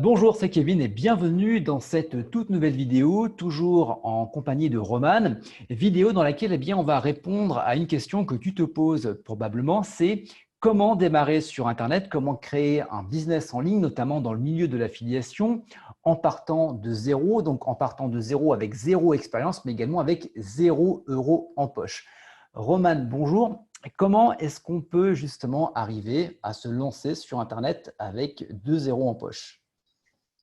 Bonjour, c'est Kevin et bienvenue dans cette toute nouvelle vidéo, toujours en compagnie de Roman. Vidéo dans laquelle on va répondre à une question que tu te poses probablement, c'est comment démarrer sur Internet, comment créer un business en ligne, notamment dans le milieu de l'affiliation, en partant de zéro, donc en partant de zéro avec zéro expérience, mais également avec 0 € en poche. Roman, bonjour. Comment est-ce qu'on peut justement arriver à se lancer sur Internet avec 2 € en poche?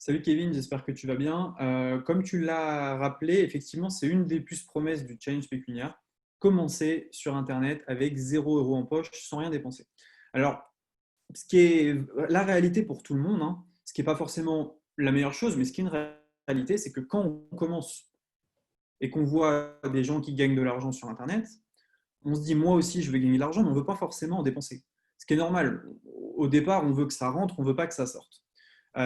Salut Kevin, j'espère que tu vas bien. Comme tu l'as rappelé, effectivement, c'est une des plus promesses du challenge pécuniaire. Commencer sur Internet avec 0 € en poche sans rien dépenser. Alors, ce qui est la réalité pour tout le monde, hein, ce qui n'est pas forcément la meilleure chose, mais ce qui est une réalité, c'est que quand on commence et qu'on voit des gens qui gagnent de l'argent sur Internet, on se dit moi aussi je veux gagner de l'argent, mais on ne veut pas forcément en dépenser. Ce qui est normal. Au départ, on veut que ça rentre, on ne veut pas que ça sorte. Il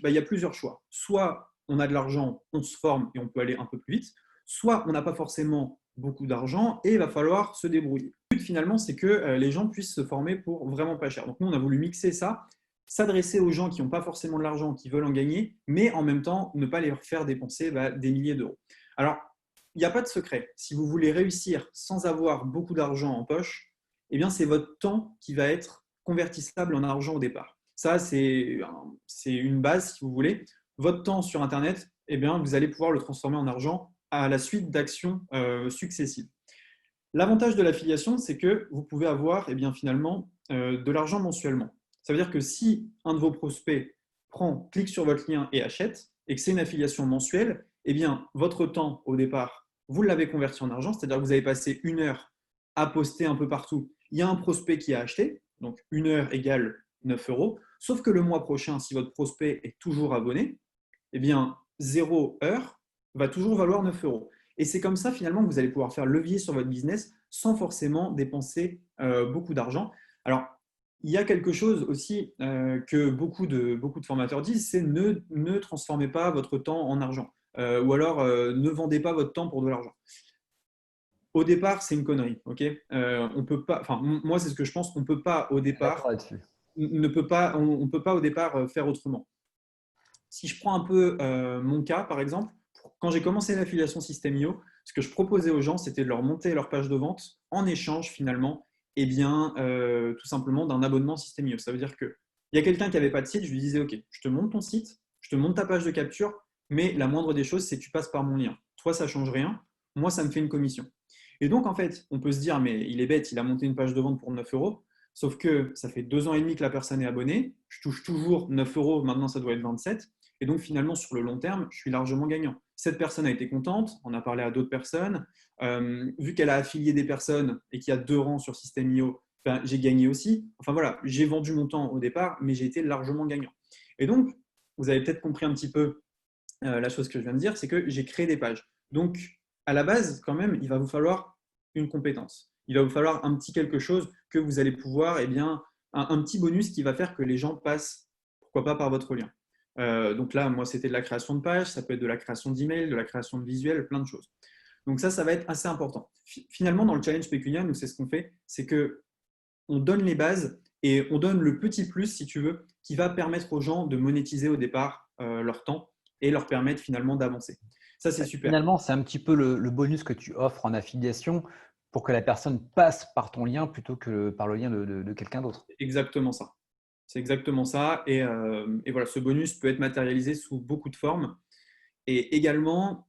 y a plusieurs choix. Soit on a de l'argent, on se forme et on peut aller un peu plus vite, soit on n'a pas forcément beaucoup d'argent et il va falloir se débrouiller. Le but finalement, c'est que les gens puissent se former pour vraiment pas cher. Donc nous, on a voulu mixer ça, s'adresser aux gens qui n'ont pas forcément de l'argent, qui veulent en gagner, mais en même temps, ne pas les faire dépenser des milliers d'euros. Alors, il n'y a pas de secret. Si vous voulez réussir sans avoir beaucoup d'argent en poche, eh bien, c'est votre temps qui va être convertissable en argent au départ. Ça, c'est une base, si vous voulez. Votre temps sur Internet, eh bien, vous allez pouvoir le transformer en argent à la suite d'actions successives. L'avantage de l'affiliation, c'est que vous pouvez avoir finalement de l'argent mensuellement. Ça veut dire que si un de vos prospects clique sur votre lien et achète, et que c'est une affiliation mensuelle, eh bien, votre temps au départ, vous l'avez converti en argent, c'est-à-dire que vous avez passé 1 heure à poster un peu partout. Il y a un prospect qui a acheté, donc 1 heure égale 9 €. Sauf que le mois prochain, si votre prospect est toujours abonné, eh bien, 0 heure va toujours valoir 9 €. Et c'est comme ça finalement que vous allez pouvoir faire levier sur votre business sans forcément dépenser beaucoup d'argent. Alors, il y a quelque chose aussi que beaucoup de formateurs disent, c'est ne transformez pas votre temps en argent. Ou alors, ne vendez pas votre temps pour de l'argent. Au départ, c'est une connerie. Ok. On peut pas, enfin, moi, c'est ce que je pense. On peut pas au D'accord départ, là-dessus. on peut pas au départ faire autrement. Si je prends un peu mon cas, par exemple, quand j'ai commencé l'affiliation System.io, ce que je proposais aux gens, c'était de leur monter leur page de vente en échange, finalement, tout simplement d'un abonnement System.io. Ça veut dire qu'il y a quelqu'un qui n'avait pas de site, je lui disais, OK, je te monte ton site, je te monte ta page de capture, mais la moindre des choses, c'est que tu passes par mon lien. Toi, ça ne change rien. Moi, ça me fait une commission. Et donc, en fait, on peut se dire, mais il est bête, il a monté une page de vente pour 9 €. Sauf que ça fait 2 ans et demi que la personne est abonnée. Je touche toujours 9 €. Maintenant, ça doit être 27. Et donc, finalement, sur le long terme, je suis largement gagnant. Cette personne a été contente, on a parlé à d'autres personnes. Vu qu'elle a affilié des personnes et qu'il y a 2 rangs sur System.io, ben, j'ai gagné aussi. Enfin voilà, j'ai vendu mon temps au départ, mais j'ai été largement gagnant. Et donc, vous avez peut-être compris un petit peu la chose que je viens de dire, c'est que j'ai créé des pages. Donc, à la base, quand même, il va vous falloir une compétence. Il va vous falloir un petit quelque chose que vous allez pouvoir, un petit bonus qui va faire que les gens passent, pourquoi pas, par votre lien. Donc là, moi, c'était de la création de pages, ça peut être de la création d'emails, de la création de visuels, plein de choses. Donc ça va être assez important. Finalement, dans le challenge pécuniaire, nous, c'est ce qu'on fait, c'est que on donne les bases et on donne le petit plus, si tu veux, qui va permettre aux gens de monétiser au départ leur temps et leur permettre finalement d'avancer. Ça, c'est super. Finalement, c'est un petit peu le bonus que tu offres en affiliation pour que la personne passe par ton lien plutôt que par le lien de quelqu'un d'autre. Exactement ça. C'est exactement ça. Et voilà, ce bonus peut être matérialisé sous beaucoup de formes. Et également,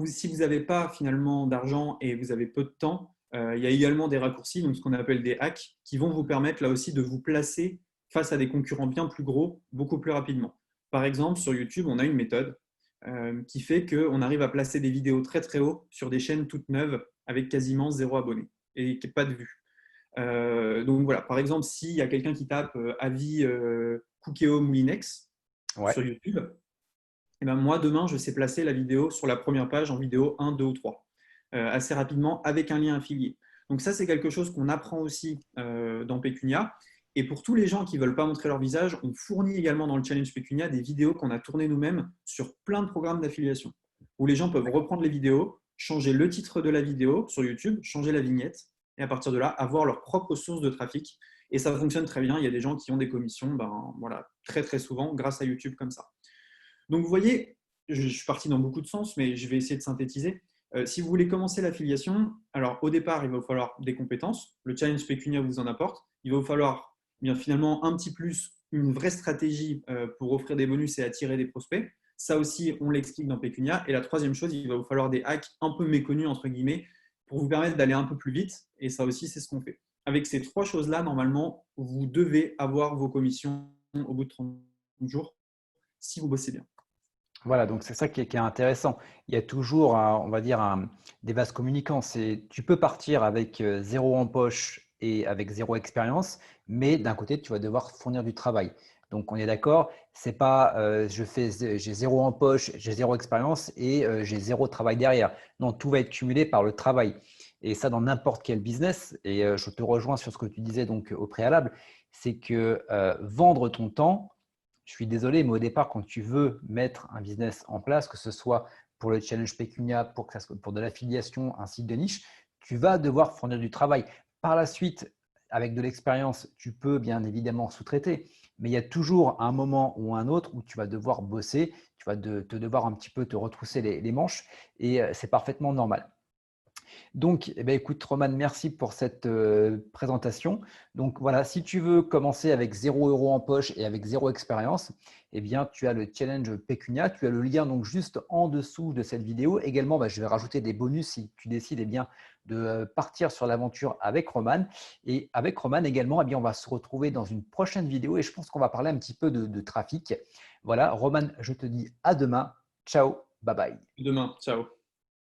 si vous n'avez pas finalement d'argent et vous avez peu de temps, il y a également des raccourcis, donc ce qu'on appelle des hacks, qui vont vous permettre là aussi de vous placer face à des concurrents bien plus gros, beaucoup plus rapidement. Par exemple, sur YouTube, on a une méthode qui fait qu'on arrive à placer des vidéos très très haut sur des chaînes toutes neuves avec quasiment 0 abonné et pas de vues. Donc voilà, par exemple, s'il y a quelqu'un qui tape avis Cookéo Moulinex Ouais. sur YouTube, et ben moi, demain, je sais placer la vidéo sur la première page en vidéo 1, 2 ou 3, assez rapidement avec un lien affilié. Donc ça, c'est quelque chose qu'on apprend aussi dans Pécunia. Et pour tous les gens qui ne veulent pas montrer leur visage, on fournit également dans le challenge Pécunia des vidéos qu'on a tournées nous-mêmes sur plein de programmes d'affiliation, où les gens peuvent reprendre les vidéos, changer le titre de la vidéo sur YouTube, changer la vignette, et à partir de là, avoir leur propre source de trafic Et ça fonctionne très bien. Il y a des gens qui ont des commissions voilà, très très souvent grâce à YouTube comme ça. Donc vous voyez, je suis parti dans beaucoup de sens, mais je vais essayer de synthétiser. Si vous voulez commencer l'affiliation, alors au départ, il va vous falloir des compétences. Le challenge Pécunia vous en apporte. Il va vous falloir bien finalement un petit plus, une vraie stratégie pour offrir des bonus et attirer des prospects. Ça aussi, on l'explique dans Pécunia. Et la troisième chose, il va vous falloir des hacks un peu méconnus, entre guillemets, pour vous permettre d'aller un peu plus vite. Et ça aussi, c'est ce qu'on fait. Avec ces trois choses-là, normalement, vous devez avoir vos commissions au bout de 30 jours si vous bossez bien. Voilà, donc c'est ça qui est intéressant. Il y a toujours, on va dire, des vases communicants. Tu peux partir avec zéro en poche et avec zéro expérience, mais d'un côté, tu vas devoir fournir du travail. Donc, on est d'accord, c'est pas j'ai zéro en poche, j'ai zéro expérience et j'ai zéro travail derrière. Non, tout va être cumulé par le travail. Et ça, dans n'importe quel business, et je te rejoins sur ce que tu disais donc au préalable, c'est que vendre ton temps, je suis désolé, mais au départ, quand tu veux mettre un business en place, que ce soit pour le challenge Pécunia, pour de l'affiliation, un site de niche, tu vas devoir fournir du travail. Par la suite, avec de l'expérience, tu peux bien évidemment sous-traiter, mais il y a toujours un moment ou un autre où tu vas devoir bosser, tu vas te devoir un petit peu te retrousser les manches et c'est parfaitement normal. Donc, eh bien, écoute, Roman, merci pour cette présentation. Donc, voilà, si tu veux commencer avec 0 € en poche et avec zéro expérience, eh bien, tu as le challenge Pécunia. Tu as le lien donc juste en dessous de cette vidéo. Également, je vais rajouter des bonus si tu décides bien, de partir sur l'aventure avec Roman. Et avec Roman également, on va se retrouver dans une prochaine vidéo et je pense qu'on va parler un petit peu de trafic. Voilà, Roman, je te dis à demain. Ciao, bye bye. Demain, ciao.